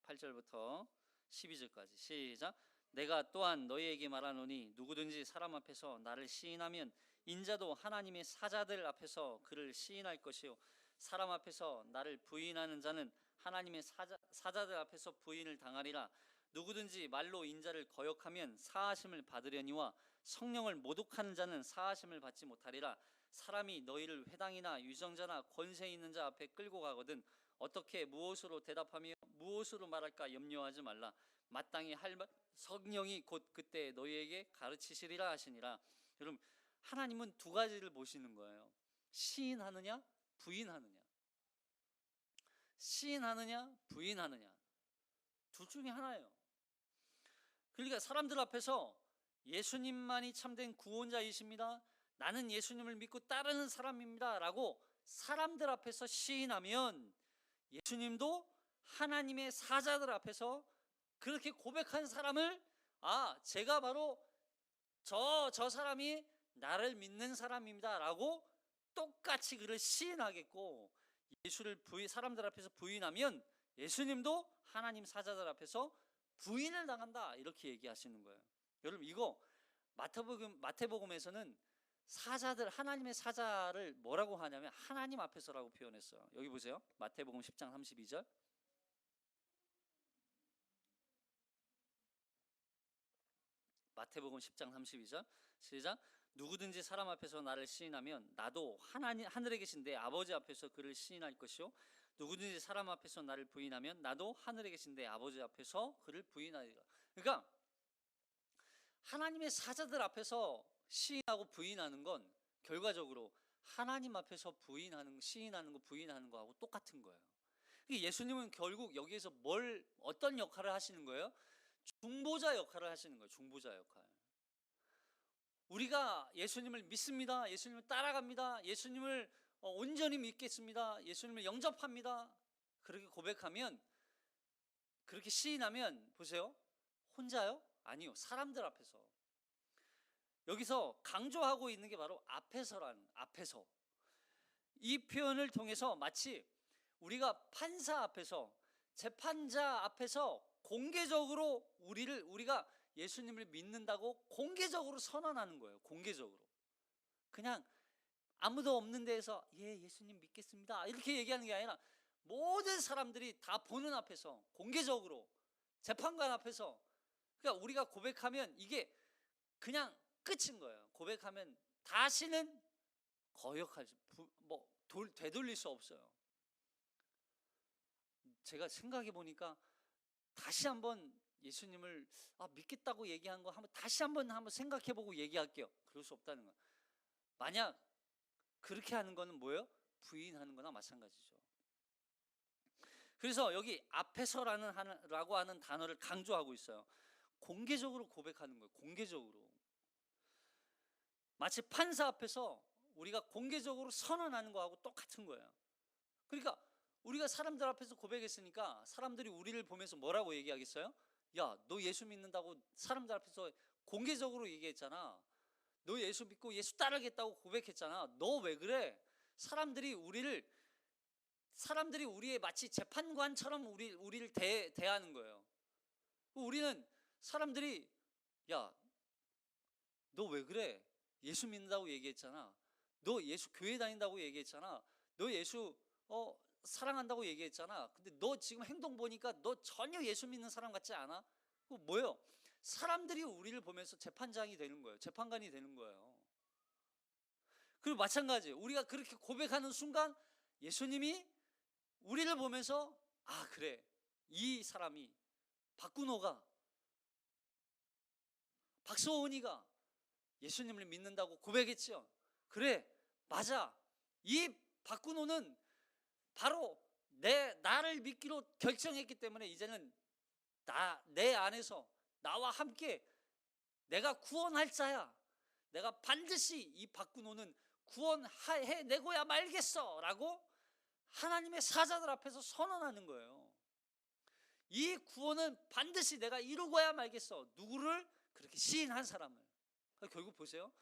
[SPEAKER 1] 8절부터 12절까지 시작. 내가 또한 너희에게 말하노니 누구든지 사람 앞에서 나를 시인하면 인자도 하나님의 사자들 앞에서 그를 시인할 것이요 사람 앞에서 나를 부인하는 자는 하나님의 사자들 앞에서 부인을 당하리라. 누구든지 말로 인자를 거역하면 사하심을 받으려니와 성령을 모독하는 자는 사하심을 받지 못하리라. 사람이 너희를 회당이나 유정자나 권세 있는 자 앞에 끌고 가거든 어떻게 무엇으로 대답하며 무엇으로 말할까 염려하지 말라. 마땅히 할 성령이 곧 그때 너희에게 가르치시리라 하시니라. 여러분, 하나님은 두 가지를 보시는 거예요. 시인하느냐 부인하느냐. 시인하느냐 부인하느냐. 둘 중에 하나예요. 그러니까 사람들 앞에서 예수님만이 참된 구원자이십니다, 나는 예수님을 믿고 따르는 사람입니다 라고 사람들 앞에서 시인하면 예수님도 하나님의 사자들 앞에서 그렇게 고백한 사람을 제가 바로 저 사람이 나를 믿는 사람입니다 라고 똑같이 그를 시인하겠고, 예수를 사람들 앞에서 부인하면 예수님도 하나님 사자들 앞에서 부인을 당한다 이렇게 얘기하시는 거예요. 여러분, 이거 마태복음에서는 사자들, 하나님의 사자를 뭐라고 하냐면 하나님 앞에서라고 표현했어요. 여기 보세요. 마태복음 10장 32절. 마태복음 10장 32절 시작. 누구든지 사람 앞에서 나를 시인하면 나도 하늘에 계신 내 아버지 앞에서 그를 시인할 것이요, 누구든지 사람 앞에서 나를 부인하면 나도 하늘에 계신 내 아버지 앞에서 그를 부인하리라. 그러니까 하나님의 사자들 앞에서 시인하고 부인하는 건 결과적으로 하나님 앞에서 시인하는 거, 부인하는 거하고 똑같은 거예요. 예수님은 결국 여기에서 어떤 역할을 하시는 거예요? 중보자 역할을 하시는 거예요. 중보자 역할. 우리가 예수님을 믿습니다, 예수님을 따라갑니다, 예수님을 온전히 믿겠습니다, 예수님을 영접합니다, 그렇게 고백하면, 그렇게 시인하면, 보세요, 혼자요? 아니요, 사람들 앞에서. 여기서 강조하고 있는 게 바로 앞에서. 이 표현을 통해서 마치 우리가 판사 앞에서, 재판자 앞에서 공개적으로 우리가 예수님을 믿는다고 공개적으로 선언하는 거예요. 공개적으로. 그냥 아무도 없는 데에서 예수님 믿겠습니다 이렇게 얘기하는 게 아니라 모든 사람들이 다 보는 앞에서 공개적으로, 재판관 앞에서. 그러니까 우리가 고백하면 이게 그냥 끝인 거예요. 고백하면 다시는 되돌릴 수 없어요. 제가 생각해 보니까 다시 한번 예수님을 믿겠다고 얘기한 거 다시 한번 생각해 보고 얘기할게요. 그럴 수 없다는 거예요. 만약 그렇게 하는 거는 뭐예요? 부인하는 거나 마찬가지죠. 그래서 여기 앞에서라고 하는 단어를 강조하고 있어요. 공개적으로 고백하는 거예요. 공개적으로. 마치 판사 앞에서 우리가 공개적으로 선언하는 거하고 똑같은 거예요. 그러니까 우리가 사람들 앞에서 고백했으니까 사람들이 우리를 보면서 뭐라고 얘기하겠어요? 야, 너 예수 믿는다고 사람들 앞에서 공개적으로 얘기했잖아. 너 예수 믿고 예수 따르겠다고 고백했잖아. 너 왜 그래? 사람들이 우리의 마치 재판관처럼 우리를 대하는 거예요. 우리는 사람들이 야, 너 왜 그래? 예수 믿는다고 얘기했잖아. 너 예수 교회 다닌다고 얘기했잖아. 너 예수 사랑한다고 얘기했잖아. 근데 너 지금 행동 보니까 너 전혀 예수 믿는 사람 같지 않아? 뭐예요? 사람들이 우리를 보면서 재판장이 되는 거예요. 재판관이 되는 거예요. 그리고 마찬가지, 우리가 그렇게 고백하는 순간 예수님이 우리를 보면서 그래, 이 사람이 박근호가, 박소은이가 예수님을 믿는다고 고백했죠. 그래, 맞아. 이 박근호는 바로 나를 믿기로 결정했기 때문에 이제는 내 안에서 나와 함께 내가 구원할 자야. 내가 반드시 이 박근호는 구원해내고야 말겠어 라고 하나님의 사자들 앞에서 선언하는 거예요. 이 구원은 반드시 내가 이루고야 말겠어. 누구를? 그렇게 시인한 사람을. 결국 보세요,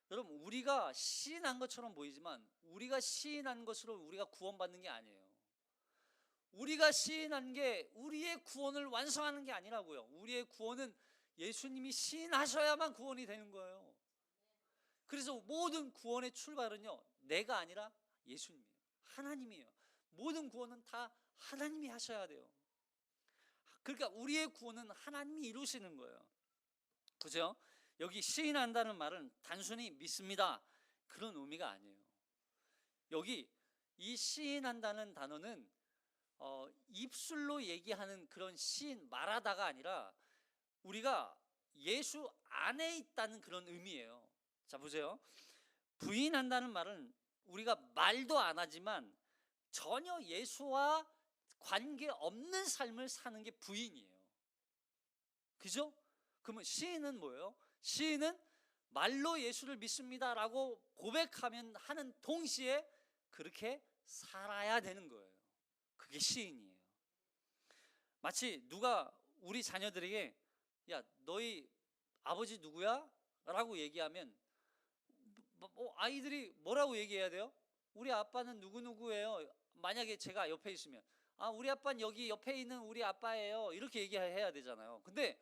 [SPEAKER 1] 여러분, 우리가 시인한 것처럼 보이지만 우리가 시인한 것으로 우리가 구원받는 게 아니에요. 우리가 시인한 게 우리의 구원을 완성하는 게 아니라고요. 우리의 구원은 예수님이 시인하셔야만 구원이 되는 거예요. 그래서 모든 구원의 출발은요, 내가 아니라 예수님이에요. 하나님이에요. 모든 구원은 다 하나님이 하셔야 돼요. 그러니까 우리의 구원은 하나님이 이루시는 거예요. 그죠? 여기 시인한다는 말은 단순히 믿습니다 그런 의미가 아니에요. 여기 이 시인한다는 단어는 입술로 얘기하는 그런 말하다가 아니라 우리가 예수 안에 있다는 그런 의미예요. 자, 보세요. 부인한다는 말은 우리가 말도 안 하지만 전혀 예수와 관계없는 삶을 사는 게 부인이에요. 그죠? 그러면 시인은 뭐예요? 시인은 말로 예수를 믿습니다라고 고백하면 하는 동시에 그렇게 살아야 되는 거예요. 그게 시인이에요. 마치 누가 우리 자녀들에게 야, 너희 아버지 누구야? 라고 얘기하면 아이들이 뭐라고 얘기해야 돼요? 우리 아빠는 누구누구예요. 만약에 제가 옆에 있으면 우리 아빠는 여기 옆에 있는 우리 아빠예요. 이렇게 얘기해야 되잖아요. 근데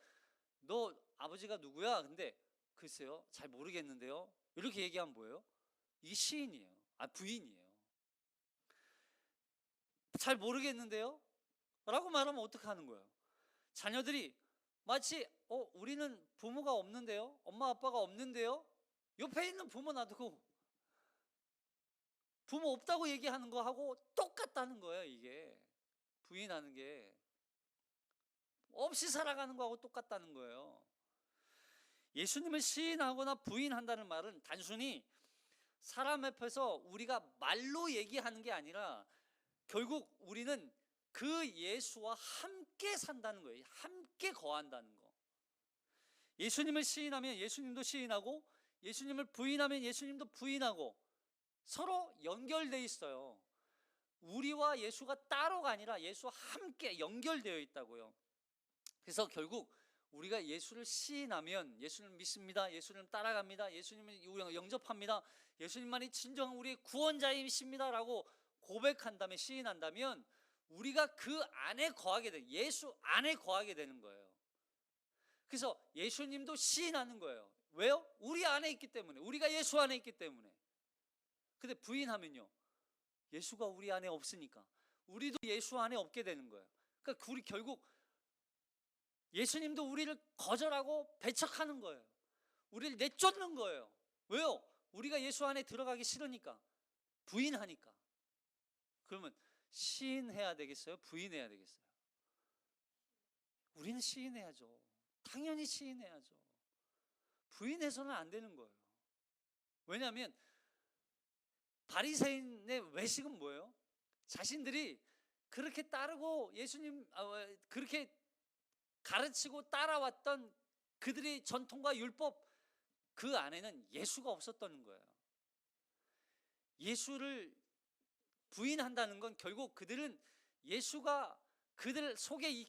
[SPEAKER 1] 너 아버지가 누구야? 근데 글쎄요, 잘 모르겠는데요. 이렇게 얘기하면 뭐예요? 이게 시인이에요. 부인이에요. 잘 모르겠는데요? 라고 말하면 어떻게 하는 거예요? 자녀들이 마치 우리는 부모가 없는데요? 엄마 아빠가 없는데요? 옆에 있는 부모 놔두고 부모 없다고 얘기하는 거하고 똑같다는 거예요. 이게 부인하는 게 없이 살아가는 거하고 똑같다는 거예요. 예수님을 시인하거나 부인한다는 말은 단순히 사람 앞에서 우리가 말로 얘기하는 게 아니라 결국 우리는 그 예수와 함께 산다는 거예요. 함께 거한다는 거. 예수님을 시인하면 예수님도 시인하고, 예수님을 부인하면 예수님도 부인하고, 서로 연결되어 있어요. 우리와 예수가 따로가 아니라 예수와 함께 연결되어 있다고요. 그래서 결국 우리가 예수를 시인하면, 예수를 믿습니다, 예수를 따라갑니다, 예수님을 영접합니다, 예수님만이 진정한 우리의 구원자이십니다 라고 고백한다면, 시인한다면 우리가 그 안에 거하게 돼, 예수 안에 거하게 되는 거예요. 그래서 예수님도 시인하는 거예요. 왜요? 우리 안에 있기 때문에, 우리가 예수 안에 있기 때문에. 근데 부인하면요, 예수가 우리 안에 없으니까 우리도 예수 안에 없게 되는 거예요. 그러니까 우리 결국 예수님도 우리를 거절하고 배척하는 거예요. 우리를 내쫓는 거예요. 왜요? 우리가 예수 안에 들어가기 싫으니까, 부인하니까. 그러면 시인해야 되겠어요? 부인해야 되겠어요? 우리는 시인해야죠. 당연히 시인해야죠. 부인해서는 안 되는 거예요. 왜냐하면 바리새인의 외식은 뭐예요? 자신들이 그렇게 따르고 예수님 그렇게 가르치고 따라왔던 그들의 전통과 율법, 그 안에는 예수가 없었다는 거예요. 예수를 부인한다는 건 결국 그들은 예수가 그들 속에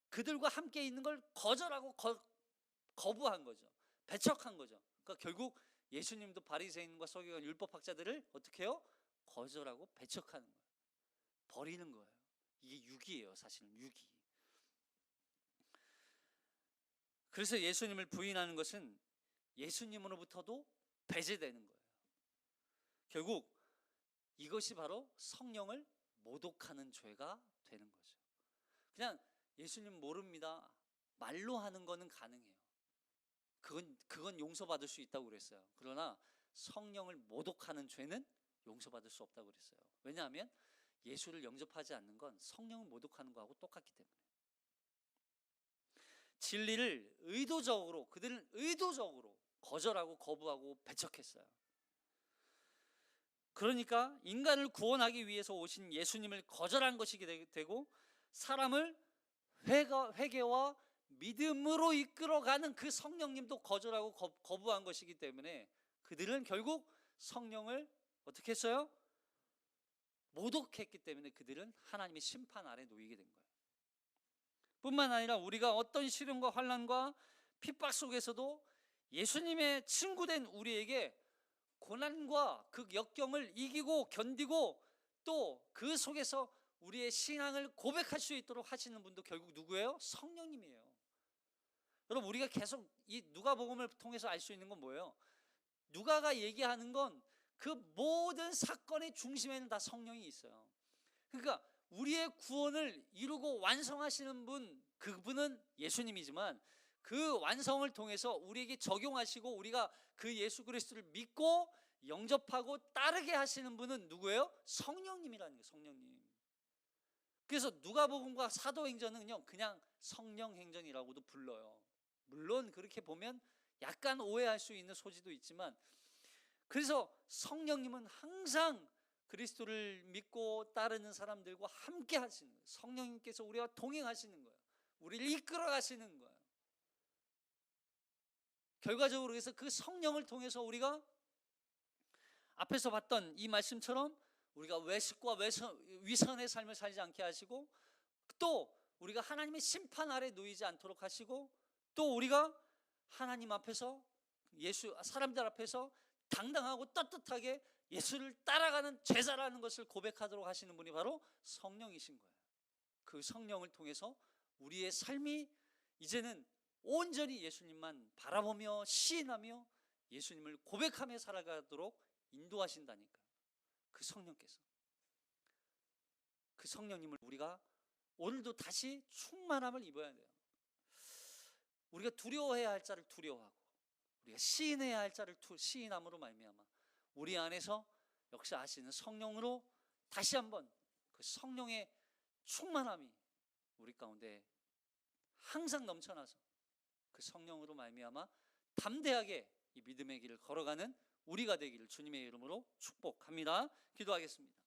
[SPEAKER 1] 그들과 함께 있는 걸 거절하고 거부한 거죠. 배척한 거죠. 그러니까 결국 예수님도 바리새인과 서기관 율법학자들을 어떻게 해요? 거절하고 배척하는 거예요. 버리는 거예요. 이게 유기예요. 사실은 유기. 그래서 예수님을 부인하는 것은 예수님으로부터도 배제되는 거예요. 결국 이것이 바로 성령을 모독하는 죄가 되는 거죠. 그냥 예수님 모릅니다, 말로 하는 거는 가능해요. 그건 용서받을 수 있다고 그랬어요. 그러나 성령을 모독하는 죄는 용서받을 수 없다고 그랬어요. 왜냐하면 예수를 영접하지 않는 건 성령을 모독하는 거하고 똑같기 때문에. 진리를 그들은 의도적으로 거절하고 거부하고 배척했어요. 그러니까 인간을 구원하기 위해서 오신 예수님을 거절한 것이 되고, 사람을 회개와 믿음으로 이끌어가는 그 성령님도 거절하고 거부한 것이기 때문에 그들은 결국 성령을 어떻게 했어요? 모독했기 때문에 그들은 하나님의 심판 아래 놓이게 된 거예요. 뿐만 아니라 우리가 어떤 시련과 환난과 핍박 속에서도 예수님의 친구된 우리에게 고난과 그 역경을 이기고 견디고 또 그 속에서 우리의 신앙을 고백할 수 있도록 하시는 분도 결국 누구예요? 성령님이에요. 여러분, 우리가 계속 이 누가복음을 통해서 알 수 있는 건 뭐예요? 누가가 얘기하는 건 그 모든 사건의 중심에는 다 성령이 있어요. 그러니까 우리의 구원을 이루고 완성하시는 분, 그분은 예수님이지만 그 완성을 통해서 우리에게 적용하시고 우리가 그 예수 그리스도를 믿고 영접하고 따르게 하시는 분은 누구예요? 성령님이라는 거예요. 성령님. 그래서 누가복음과 사도행전은요, 그냥 성령행전이라고도 불러요. 물론 그렇게 보면 약간 오해할 수 있는 소지도 있지만, 그래서 성령님은 항상 그리스도를 믿고 따르는 사람들과 함께 하시는 거예요. 성령님께서 우리와 동행하시는 거예요. 우리를 이끌어 가시는 거예요. 결과적으로 그래서 그 성령을 통해서 우리가 앞에서 봤던 이 말씀처럼 우리가 외식과 위선의 삶을 살지 않게 하시고, 또 우리가 하나님의 심판 아래 놓이지 않도록 하시고, 또 우리가 하나님 앞에서 사람들 앞에서 당당하고 떳떳하게 예수를 따라가는 제자라는 것을 고백하도록 하시는 분이 바로 성령이신 거예요. 그 성령을 통해서 우리의 삶이 이제는 온전히 예수님만 바라보며 시인하며 예수님을 고백하며 살아가도록 인도하신다니까요. 그 성령께서, 그 성령님을 우리가 오늘도 다시 충만함을 입어야 돼요. 우리가 두려워해야 할 자를 두려워하고, 우리가 시인해야 할 자를 시인함으로 말미암아 우리 안에서 역사하시는 성령으로 다시 한번 그 성령의 충만함이 우리 가운데 항상 넘쳐나서 그 성령으로 말미암아 담대하게 이 믿음의 길을 걸어가는 우리가 되기를 주님의 이름으로 축복합니다. 기도하겠습니다.